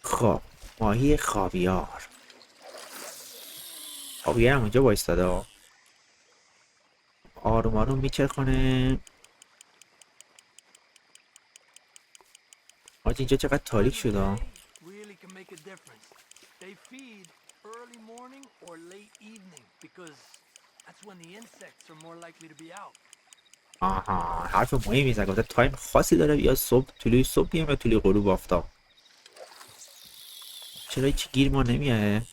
خب ماهی خاویار هم اونجا وایستاده، آروم آروم میچرخونه. آج اینجا چقدر تاریک شده. آها حرف مهمی زد. گفته تایم خاصی داره، یا صبح طلوع صبح بیام یا طلوع غروب آفتاب. چرا هیچ گیر ما نمیاد؟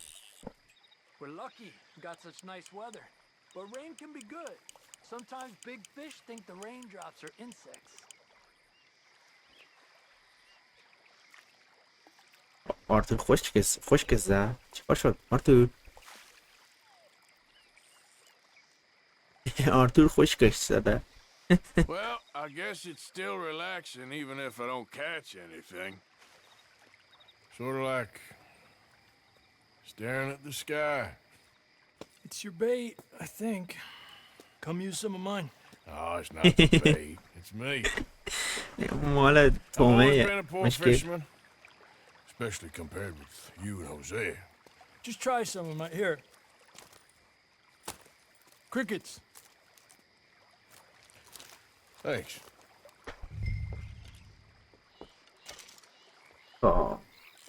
آرتور خشک زد. چیکار شد آرتور؟ آرتور خشکش زده. Well, I guess it's still relaxing even if I don't catch anything. Sort of like staring at the sky. It's your bait, I think. Come use some of mine. Oh, it's not the bait. It's me. مال I've always تومه been a poor مشکل. fisherman, especially compared with you and Hosea. Just try some of my... Here. Crickets. Thanks.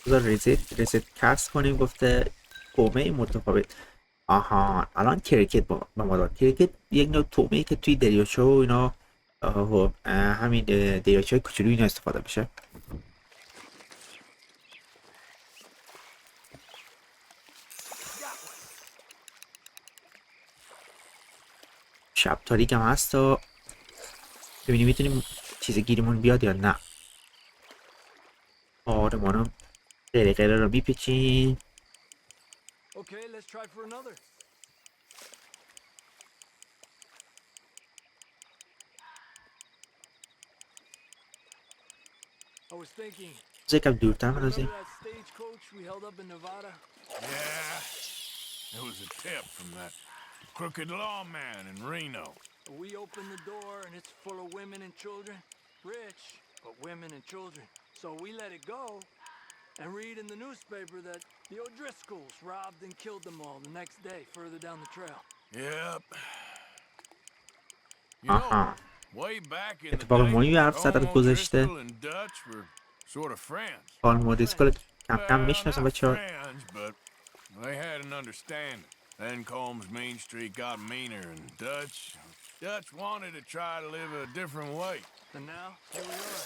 بذار ریزیت کست کنیم. گفته تومه متفاوت. آها الان کریکت با ما داد. کریکت یک نوع تومه که توی دریاچه و اینا همین دریاچه های کوچولو اینا استفاده میشه. شب تاریک هم هست و ببینیم میتونیم چیز گیریمون بیاد یا نه. آره مانم غیره رو میپیچیم. Okay, let's try for another. I was thinking. یکم دورتر بندازیم. Remember that stagecoach we held up in Nevada? Yeah, it was a tip from that crooked lawman in Reno. We opened the door and it's full of women and children. Rich, but women and children. So we let it go and read in the newspaper that the O'Driscolls robbed and killed them all the next day further down the trail. Yep. You know, way back in the اتفاق مهمی حرف زد از گذشته. O'Driscoll and Dutch were sort of friends. مودیسکال کم کم Well, میشناسم not بچه‌ها. friends, but they had an understanding. Then Combs Main Street got meaner, and Dutch wanted to try to live a different way. And now, here we are.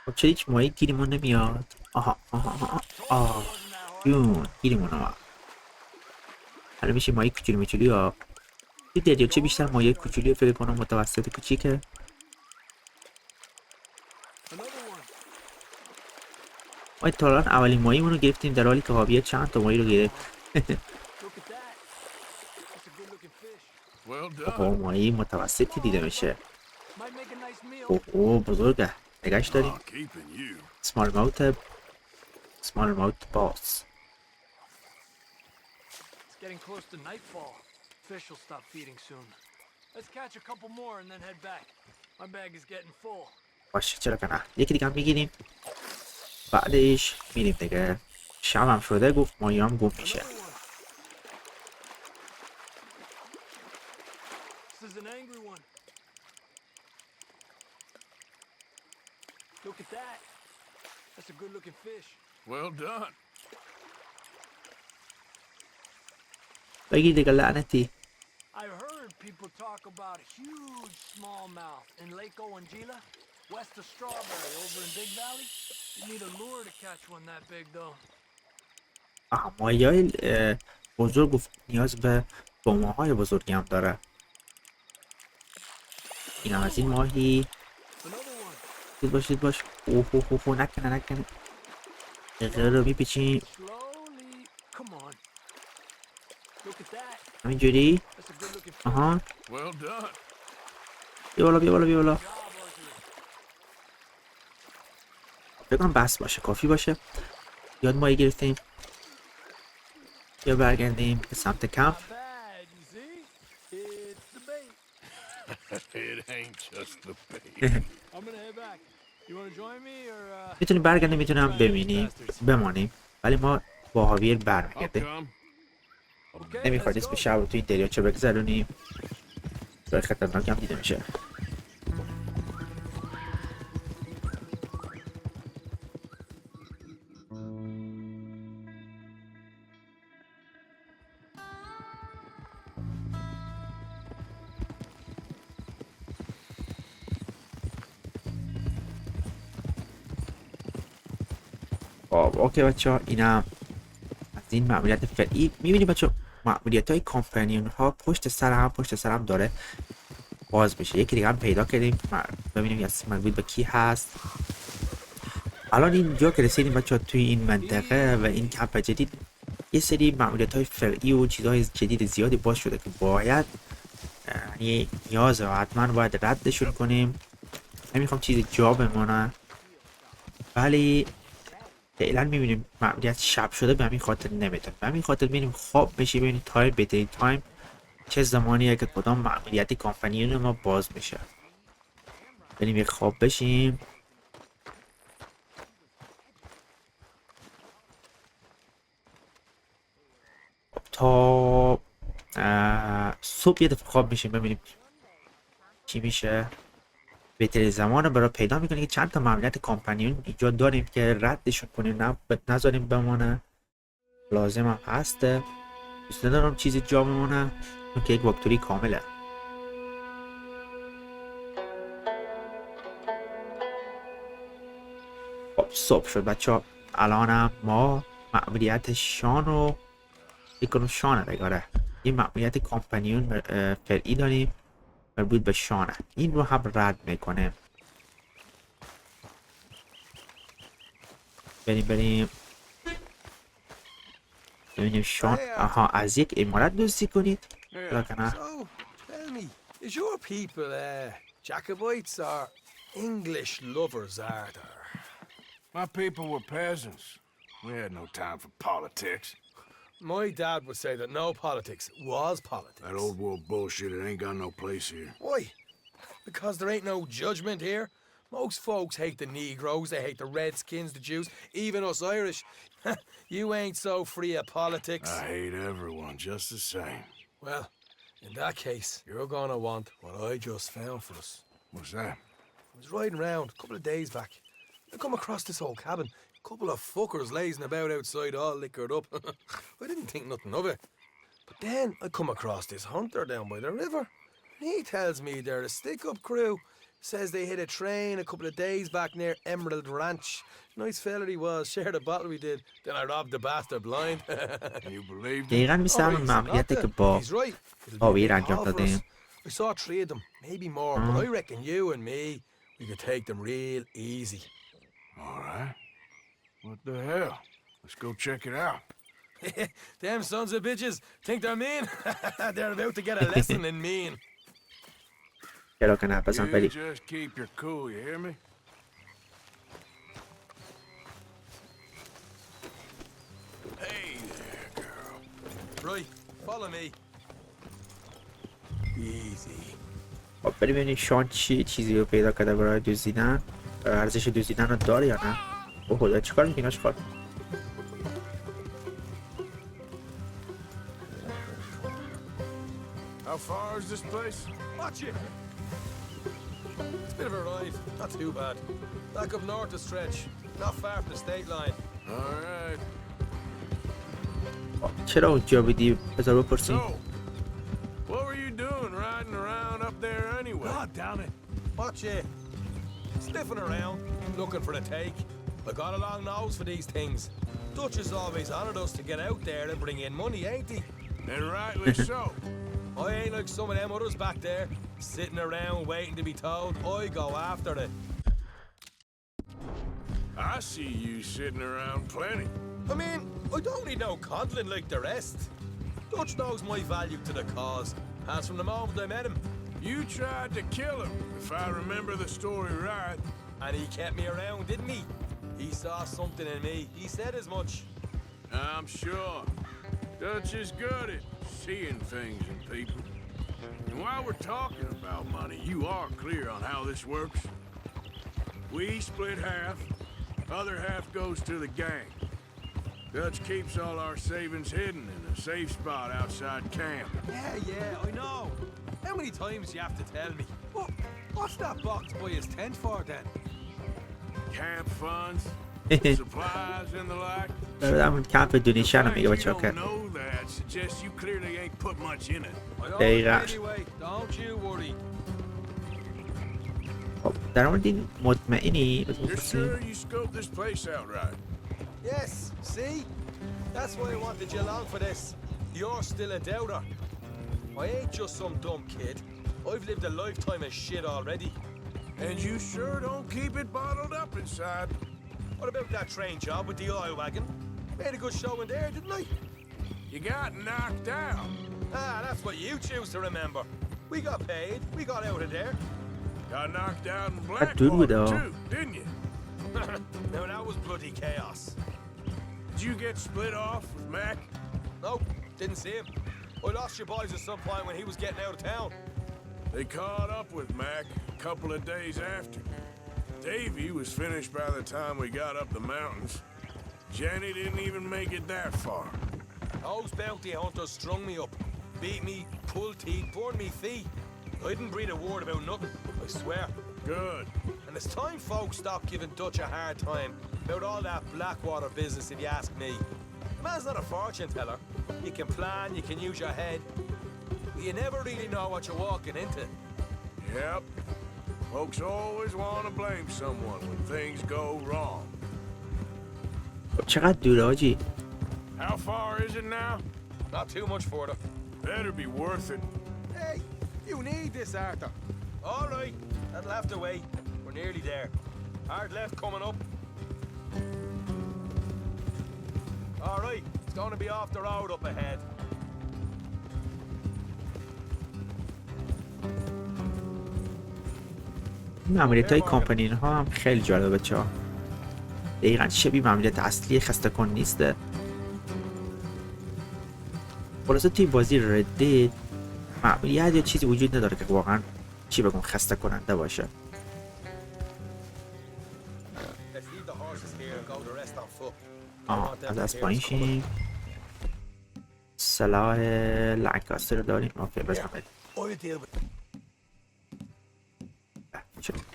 خب چه هیچ ماهی گیریمون نمیاد. جون گیریمون آمد. حالا میشه ماهی کوچولو میچولی ها. این دریاچه بیشتر ماهی کوچولی فکر کنم متوسط کوچیکه. ما تا الان اولین ماهیمون رو گرفتیم در حالی که هاویر چند تا ماهی رو گرفت. ماهی متوسطی دیده میشه. اوه بزرگه. نگهش داریم. small mouth bass. It's getting close to nightfall. Fish will stop feeding soon. Let's catch a couple more and then head back. My bag is getting full. باشه چرا که نه. یکی دیگه هم میگیریم. بعدش میریم دیگه. شب هم شده گفت ماهی هم گم میشه. This is an angry one. Look at that. That's a good-looking fish. Well done. بگی دیگه لعنتی. I heard people talk about a huge smallmouth in Lake Owanjila, west of Strawberry, over in Big Valley. You need a lure to catch one that big, though. ماهیای بزرگ گفت نیاز به بومه‌های بزرگی هم داره. این هم از این ماهی. Another one. دید باش دید باش. اوه نکنه. غیر رو میپیچیم. Slowly. Come on. Look at that. همینجوری. That's a good-looking fish. آها. Well done. بیا بالا. Job, Arthur. بگم بس باشه کافی باشه. یاد ماهی گرفتیم. یا برگردیم به سمت کمپ. Not bad, you see? It's the bait. It ain't just the bait. I'm gonna head back. You wanna join me or میتونیم برگردیم میتونم ببینیم بمانیم ولی ما با هاویر I'll برمیگردیم. come. Okay, نمیخواد let's اسم go. شب رو توی دریاچه بگذرونیم. جای خطرناک هم دیده میشه. اوکی بچه ها اینم از این ماموریت فرعی. میبینیم بچه ماموریت های کامپانیون ها پشت سر هم داره باز میشه. یکی دیگه هم پیدا کردیم ببینیم یه مربوط به کی هست. الان اینجا که رسیدیم بچه ها توی این منطقه و این کمپ جدید یه سری ماموریت های فرعی و چیزهای جدید زیادی باز شده که باید یعنی نیازه و حتما باید ردشون کنیم. نمیخوام چیزی جا بمونه ولی فعلا میبینیم ماموریت شب شده به همین خاطر نمیتونیم. به همین خاطر ببینیم خواب بشی ببینیم تایم بهترین تایم چه زمانیه که کدام ماموریت کامپانیون ما باز میشه. بریم یک خواب بشیم. تا صبح یه دفعه خواب میشیم ببینیم چی میشه. بهترین زمان برای پیدا میکنیم که چند تا ماموریت کامپانیون اینجا داریم که ردشون کنیم نذاریم بمانه. لازم هم هسته. دوست ندارم چیزی جا بمونه چون که یک واکتروی کامله. خب صبح شد بچه ها. الان ما ماموریت شان رو بکنم شانه بگاره. این ماموریت کامپانیون فرعی داریم مربوط به شانه. این رو هم رد میکنه. بریم ببینیم شان. آها از یک امارت دزدی کنید. Yeah. کنه. So, tell me, is your people Jacobites or English lovers, Arthur? My people were peasants. We had no time for politics. My dad would say that no politics was politics. That old world bullshit, it ain't got no place here. Why? Because there ain't no judgment here. Most folks hate the Negroes, they hate the Redskins, the Jews, even us Irish. You ain't so free of politics. I hate everyone just the same. Well, in that case, you're gonna want what I just found for us. What's that? I was riding around a couple of days back. I come across this old cabin. A couple of fuckers lazing about outside all liquored up. I didn't think nothing of it. But then I come across this hunter down by the river. And he tells me they're a stick-up crew. Says they hit a train a couple of days back near Emerald Ranch. Nice fella he was. Shared a bottle we did. Then I robbed the bastard blind. You believed it? دقیقا مثل همون ماموریتی که با He's right. It'll be a هاویر big انجام haul for دادیم. us. I saw 3 of them, maybe more, but I reckon you and me, we could take them real easy. All right. What the hell? Let's go check it out. Them sons of bitches think they're mean. They're about to get a lesson in mean. چرا که نه بزن You بریم. just keep your cool, you hear me? Hey there, girl. Right, follow me. Easy. خب بریم ببینیم شان چیزی رو پیدا کرده برای دزدیدن. ارزش دزدیدن رو داره یا نه. اوه خدا چیکار میکنی آشغال؟ How far is this place? Watch it! It's a bit of a ride, not too bad. Back up north a stretch, not far from the state line. All right. چرا اونجا بودی؟ بذار بپرسیم. So, what were you doing riding around up there anyway? God damn it! Watch it! Sniffing around, looking for the take. I got a long nose for these things. Dutch is always honored us to get out there and bring in money, ain't he? And rightly so. I ain't like some of them others back there, sitting around waiting to be told. I go after it. I see you sitting around plenty. I mean, I don't need no coddling like the rest. Dutch knows my value to the cause, as from the moment I met him. You tried to kill him, if I remember the story right. And he kept me around, didn't he? He saw something in me. He said as much. I'm sure. Dutch is good at seeing things in people. And while we're talking about money, you are clear on how this works. We split half, other half goes to the gang. Dutch keeps all our savings hidden in a safe spot outside camp. Yeah, I know. How many times do you have to tell me? What's that box by his tent for then? Camp funds, supplies and the like. همون کمپ دونیشن رو میگه بچه ها You که don't know that suggests you clearly ain't put much in it. I don't دقیقا. anyway, don't you worry. خب در مورد این مطمئنی؟ بذار You're بپرسیم. sure you scoped this place out right? Yes, see? That's why I wanted you along for this. You're still a doubter. I ain't just some dumb kid. I've lived a lifetime of shit already. And you sure don't keep it bottled up inside. What about that train job with the oil wagon? Made a good show in there, didn't I? You got knocked out. Ah, that's what you choose to remember. We got paid. We got out of there. Got knocked out in dude with Blackwater a- too, didn't you? Now that was bloody chaos. Did you get split off with Mac? Nope, didn't see him. I lost your boys at some point when he was getting out of town. They caught up with Mac a couple of days after. Davy was finished by the time we got up the mountains. Jenny didn't even make it that far. Those bounty hunters strung me up, beat me, pulled teeth, burned me feet. I didn't breathe a word about nothing, I swear. Good. And it's time folks stopped giving Dutch a hard time about all that Blackwater business, if you ask me. The man's not a fortune teller. You can plan, you can use your head, but you never really know what you're walking into. Yep. Folks always want to blame someone when things go wrong. خب چقدر دوره آجی؟ How far is it now? Not too much further. Better be worth it. Hey, you need this, Arthur. All right, that'll have to wait. We're nearly there. Hard left coming up. All right, it's going to be off the road up ahead. ماموریت های کامپانی ها هم خیلی جالبه بچه ها. دقیقا شبیه ماموریت اصلی خسته کن نیسته. خلاصه توی بازی ردید معمولیت یا چیزی وجود نداره که واقعا چی بگم خسته کننده باشه. Let's leave the horses here and go the rest on foot. از از پایین شیم. سلاح لنکاستر رو داریم. اوکی بزن بریم. I'll deal with it.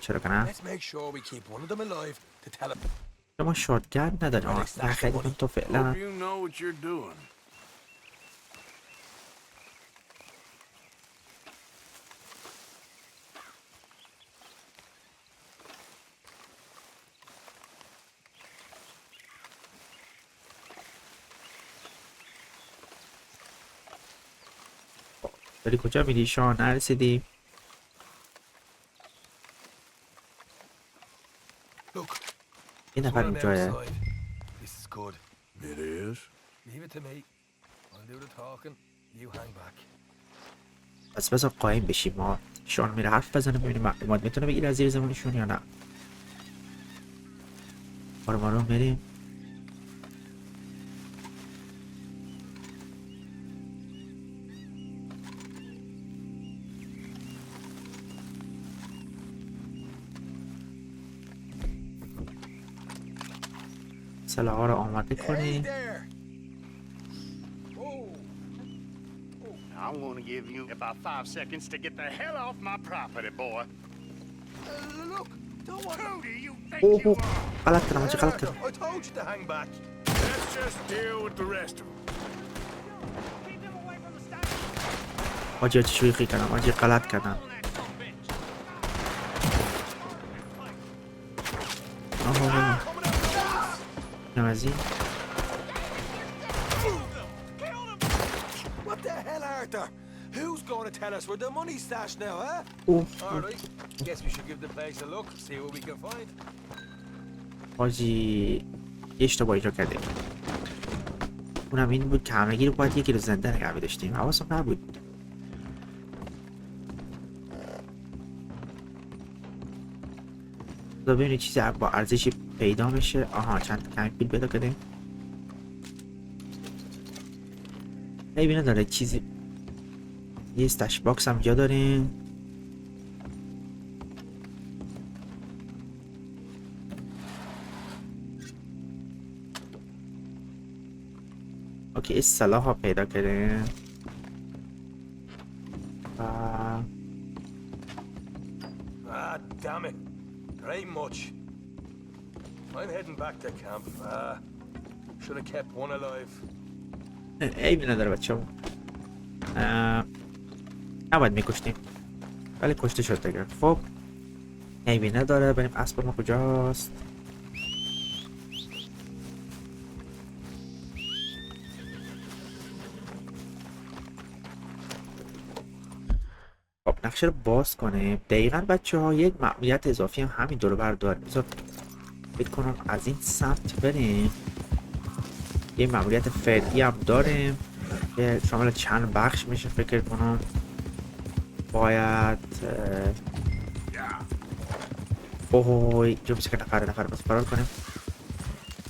چرا که نه؟ Let's make sure we keep one of them alive to tell him. ما شاتگن نداریم. نه خیلی کن تو فعلا. Hope you know what you're doing. داری کجا میری شان؟ نرسیدیم. Look, این نفر someone اونجاه. outside. This is good. It is. Leave it to me. I'll do the talking. You hang back. پس بذار قایم بشیم. ما شان میره حرف بزنه ببینیم معلومات میتونه بگیره از زیر زمانشون یا نه. آروم بریم. سلاح ها رو آماده Hey کنیم. there! Oh, I want to gonna give you about 5 seconds to get the hell off my property, boy. Look, don't want Who do you think اوه you اوه are? غلط کردم آجی غلط کردم. I told you to hang back. Let's just deal with the rest of them. آجی آجی شوخی کردم آجی غلط کردم. آها اینم از این. What the hell, Arthur? Who's going to tell us where the money's stashed now, huh? اوه All right. Guess we should give the place a look, see what we can find. آجی یه اشتباهی رو کردیم. اونم این بود که همگی رو باید یکی رو زنده نگه می‌داشتیم. حواسم نبود. تا ببینید چیزی با ارزشی پیدا میشه. آها چند کمی پول پیدا کردیم. عیبی نداره چیزی. یه استش باکس هم جا داریم. اوکی اصطلاح ها پیدا کردیم. Ah, damn it. There ain't much. I'm heading back to camp. Should have kept one alive. عیبی نداره بچه ها. نباید میکشتیم ولی کشته شد دیگه. خب عیبی نداره. بریم اسب ما کجاست. خب نقشه رو باز کنیم. دقیقا بچه ها یک مأموریت اضافی هم همین دور بر داریم. بذار فکر کنم از این سمت بریم. یه مأموریت فرعی هم داریم که شامل چند بخش میشه. فکر کنم باید اوه اینجا میشه که نفر بس فرار کنیم.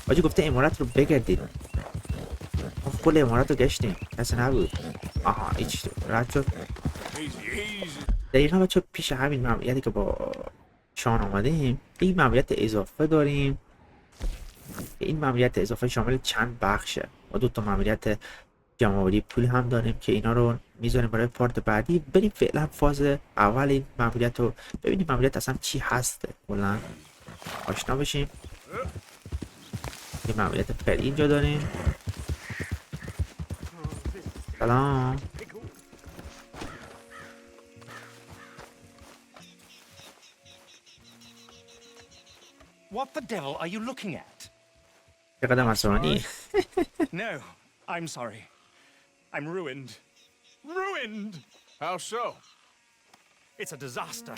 آجی گفته امارت رو بگردید. ما کل امارت رو گشتیم کسی نبود. آها هیچ رد شد. دقیقا بچه پیش همین مأموریتی که با شان آمدیم این مأموریت اضافه داریم. این مأموریت اضافه شامل چند بخشه. ما 2 تا مأموریت جمع‌آوری پول هم داریم که اینا رو میذاریم برای پارت بعدی. بریم فعلا فاز اول این مأموریت رو ببینیم مأموریت اصلا چی هسته. کلا آشنا بشیم. یه مأموریت فرعی اینجا داریم. سلام. What the devil are you looking at? چقدر مسئولانی. No, I'm sorry. I'm ruined. Ruined! How so? It's a disaster.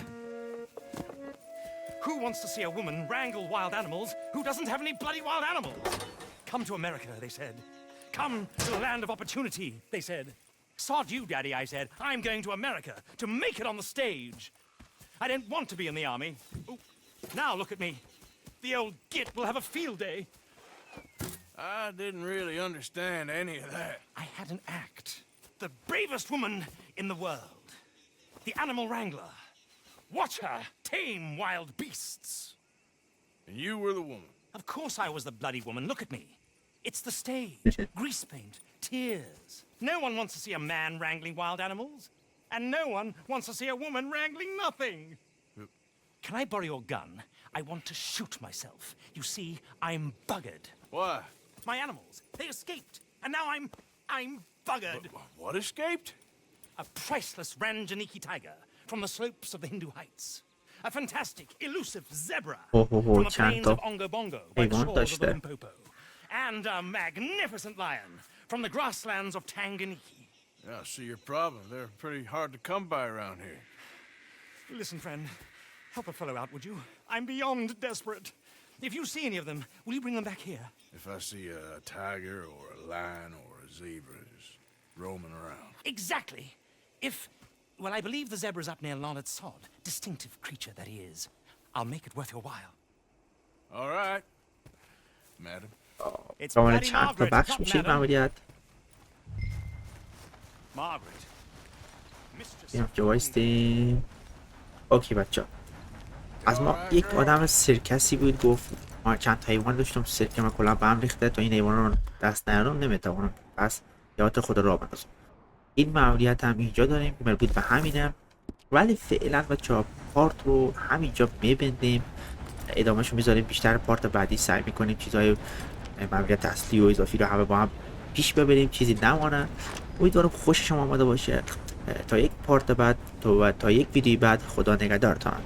Who wants to see a woman wrangle wild animals who doesn't have any bloody wild animals? Come to America, they said. Come to the land of opportunity, they said. Sod you, Daddy, I said. I'm going to America to make it on the stage. I don't want to be in the army. Ooh, now look at me. The old git will have a field day. I didn't really understand any of that. I had an act. The bravest woman in the world. The animal wrangler. Watch her tame wild beasts. And you were the woman. Of course I was the bloody woman. Look at me. It's the stage. Grease paint. Tears. No one wants to see a man wrangling wild animals. And no one wants to see a woman wrangling nothing. Can I borrow your gun? I want to shoot myself. You see, I'm buggered. Why? My animals, they escaped. And now I'm buggered. What escaped? A priceless Ranjaniki tiger from the slopes of the Hindu Heights. A fantastic, elusive zebra from the plains of Ongo Bongo by the shores of the Limpopo. And a magnificent lion from the grasslands of Tanganyika. Yeah, I see your problem. They're pretty hard to come by around here. Listen, friend. Help a fellow out, would you? I'm beyond desperate. If you see any of them, will you bring them back here? If I see a tiger or a lion or a zebra just roaming around. Exactly. Well, I believe the zebra's up near Lonnet Sod. Distinctive creature that he is. I'll make it worth your while. All right, madam. It's شامل bloody چند تا Margaret, بخش not میشه madam. مأموریت. Margaret. Mistress اینم of که the وایستیم. اوکی بچه ها. از ما یک آدم سرکسی بود گفت ما چند تا حیوان داشتم سرکه ما کلا به هم ریخته تا این حیوان رو دست نیارم نمیتوانم پس یادت خود را بندازم. این ماموریت هم اینجا داریم مربوط به همینه، ولی فعلا بچه‌ها پارت رو همینجا میبندیم، ادامهش رو میذاریم. بیشتر پارت بعدی سعی میکنیم چیزهای ماموریت اصلی و اضافی رو همه با هم پیش ببریم، چیزی نمانه. امیدوارم خوش شما آمده باشه. تا یک پارت بعد تا یک ویدیو بعد، خدا نگهدارتان.